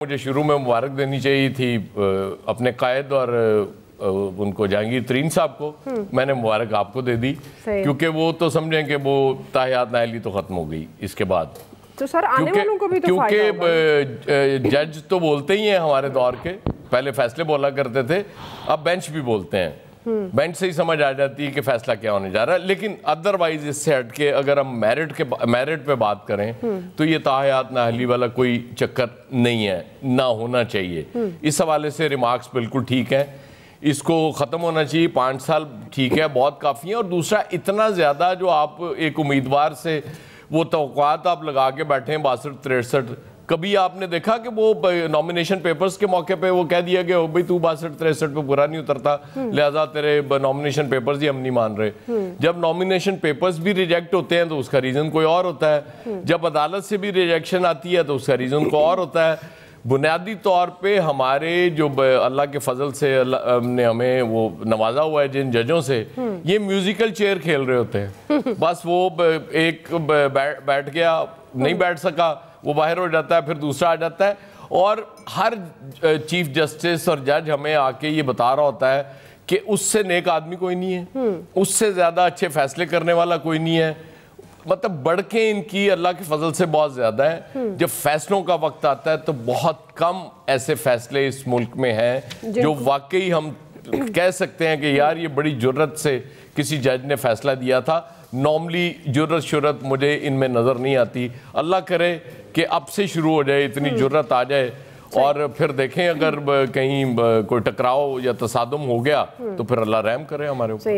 मुझे शुरू में मुबारक देनी चाहिए थी अपने कायद और उनको जहांगीर तरीन साहब को। मैंने मुबारक आपको दे दी क्योंकि वो तो समझें कि वो ताहियात नाअहली तो ख़त्म हो गई इसके बाद। तो सर आने वालों को भी तो क्योंकि जज तो बोलते ही हैं हमारे दौर के, पहले फैसले बोला करते थे, अब बेंच भी बोलते हैं। बेंच से ही समझ आ जाती है कि फैसला क्या होने जा रहा है। लेकिन अदरवाइज इससे हट के अगर हम मेरिट पे बात करें तो ये ताहियात नाअहली वाला कोई चक्कर नहीं है, ना होना चाहिए। इस हवाले से रिमार्क्स बिल्कुल ठीक है, इसको ख़त्म होना चाहिए। 5 साल ठीक है, बहुत काफ़ी है। और दूसरा, इतना ज़्यादा जो आप एक उम्मीदवार से वो तवक्कुआत आप लगा के बैठे हैं 62-63, कभी आपने देखा कि वो नॉमिनेशन पेपर्स के मौके पे वो कह दिया गया हो भाई तू 62-63 पे पूरा नहीं उतरता, लिहाजा तेरे नॉमिनेशन पेपर्स ही हम नहीं मान रहे। जब नॉमिनेशन पेपर्स भी रिजेक्ट होते हैं तो उसका रीज़न कोई और होता है, जब अदालत से भी रिजेक्शन आती है तो उसका रीज़न कोई और होता है। बुनियादी तौर पे हमारे जो अल्लाह के फजल से ने हमें वो नवाजा हुआ है जिन जजों से, ये म्यूजिकल चेयर खेल रहे होते हैं। बस वो एक बैठ गया, नहीं बैठ सका, वो बाहर हो जाता है, फिर दूसरा आ जाता है। और हर चीफ जस्टिस और जज हमें आके ये बता रहा होता है कि उससे नेक आदमी कोई नहीं है, उससे ज़्यादा अच्छे फैसले करने वाला कोई नहीं है। मतलब बढ़ के इनकी अल्लाह के फजल से बहुत ज़्यादा है। जब फैसलों का वक्त आता है तो बहुत कम ऐसे फैसले इस मुल्क में हैं जो वाकई हम कह सकते हैं कि यार ये बड़ी जुर्रत से किसी जज ने फैसला दिया था। नॉर्मली जुर्रत शुरत मुझे इनमें नज़र नहीं आती। अल्लाह करे कि अब से शुरू हो जाए, इतनी जुर्रत आ जाए और फिर देखें अगर कहीं कोई टकराव या तसादुम हो गया तो फिर अल्लाह रहम करे हमारे ऊपर।